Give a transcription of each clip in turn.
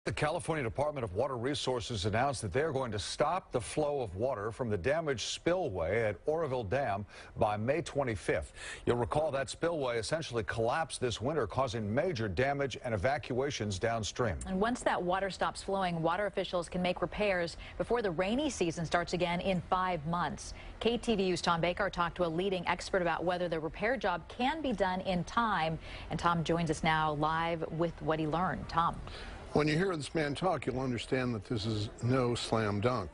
The California Department of Water Resources announced that they're going to stop the flow of water from the damaged spillway at Oroville Dam by May 25th. You'll recall that spillway essentially collapsed this winter, causing major damage and evacuations downstream. And once that water stops flowing, water officials can make repairs before the rainy season starts again in 5 months. KTVU's Tom Baker talked to a leading expert about whether the repair job can be done in time. And Tom joins us now live with what he learned. Tom. When you hear this man talk, you'll understand that this is no slam dunk.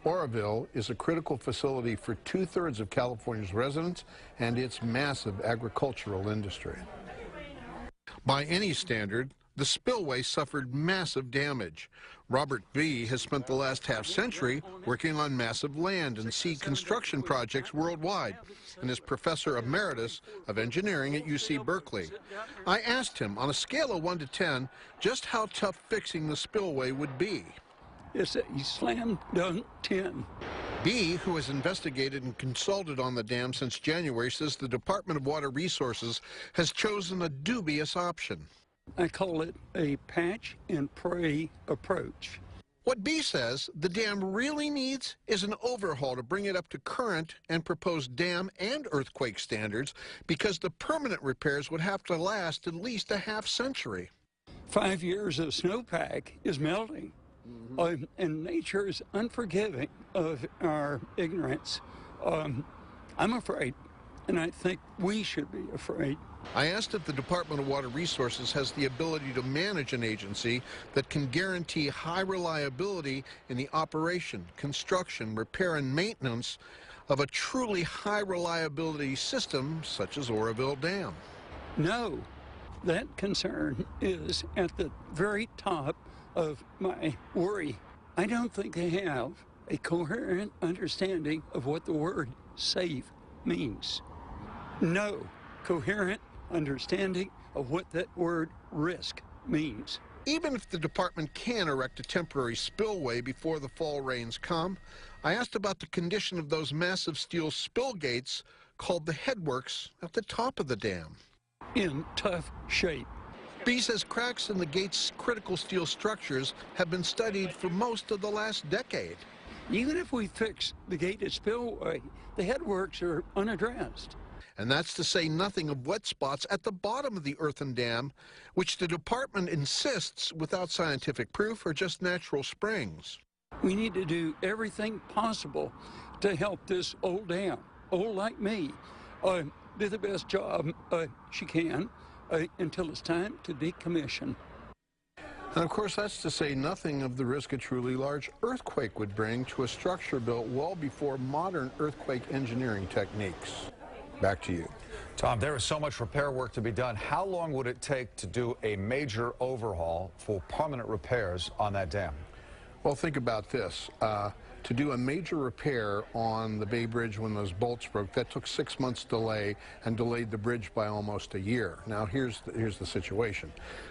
Oroville is a critical facility for 2/3 of California's residents and its massive agricultural industry. By any standard, the spillway suffered massive damage. Robert B. has spent the last half-century working on massive land and sea construction projects worldwide and is professor emeritus of engineering at UC Berkeley. I asked him, on a scale of 1 to 10, just how tough fixing the spillway would be. It's a slam dunk 10. B., who has investigated and consulted on the dam since January, says the Department of Water Resources has chosen a dubious option. I call it a patch and pray approach. What B says the dam really needs is an overhaul to bring it up to current and proposed dam and earthquake standards, because the permanent repairs would have to last at least a half-century. 5 years of snowpack is melting, and nature is unforgiving of our ignorance. I'm afraid, and I think we should be afraid. I asked if the Department of Water Resources has the ability to manage an agency that can guarantee high reliability in the operation, construction, repair, and maintenance of a truly high reliability system such as Oroville Dam. No, that concern is at the very top of my worry. I don't think they have a coherent understanding of what the word safe means. No coherent understanding of what that word risk means. Even if the department can erect a temporary spillway before the fall rains come, I asked about the condition of those massive steel spill gates called the headworks at the top of the dam. In tough shape. B says cracks in the gate's critical steel structures have been studied for most of the last decade. Even if we fix the gated spillway, the headworks are unaddressed. And that's to say nothing of wet spots at the bottom of the earthen dam, which the department insists, without scientific proof, are just natural springs. We need to do everything possible to help this old dam, old like me, do the best job she can until it's time to decommission. And of course, that's to say nothing of the risk a truly large earthquake would bring to a structure built well before modern earthquake engineering techniques. Back to you. Tom, there is so much repair work to be done. How long would it take to do a major overhaul for permanent repairs on that dam? Well, think about this. To do a major repair on the Bay Bridge when those bolts broke, that took 6 months delay and delayed the bridge by almost a year. Now, here's the situation.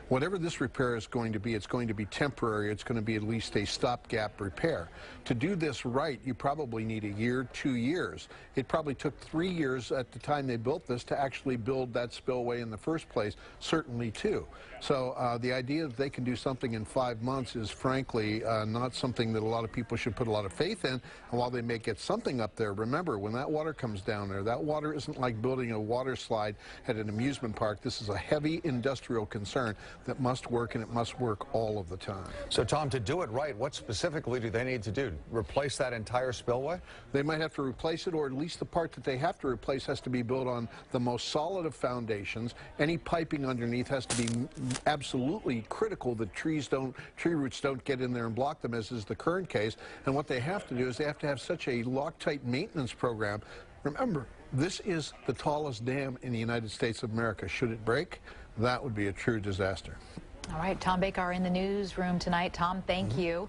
Whatever this repair is going to be, it's going to be temporary. It's going to be at least a stopgap repair. To do this right, you probably need a year, 2 years. It probably took 3 years at the time they built this to actually build that spillway in the first place, certainly 2. So the idea that they can do something in 5 months is frankly not something that a lot of people should put a lot of faith in. And while they may get something up there, remember, when that water comes down there, that water isn't like building a water slide at an amusement park. This is a heavy industrial concern that must work, and it must work all of the time. So, Tom, to do it right, what specifically do they need to do? Replace that entire spillway? They might have to replace it, or at least the part that they have to replace has to be built on the most solid of foundations. Any piping underneath has to be absolutely critical that tree roots don't get in there and block them, as is the current case. And what they have to do is they have to have such a Loctite maintenance program. Remember, this is the tallest dam in the United States of America. Should it break, that would be a true disaster. All right, Tom Baker in the newsroom tonight. Tom, thank you.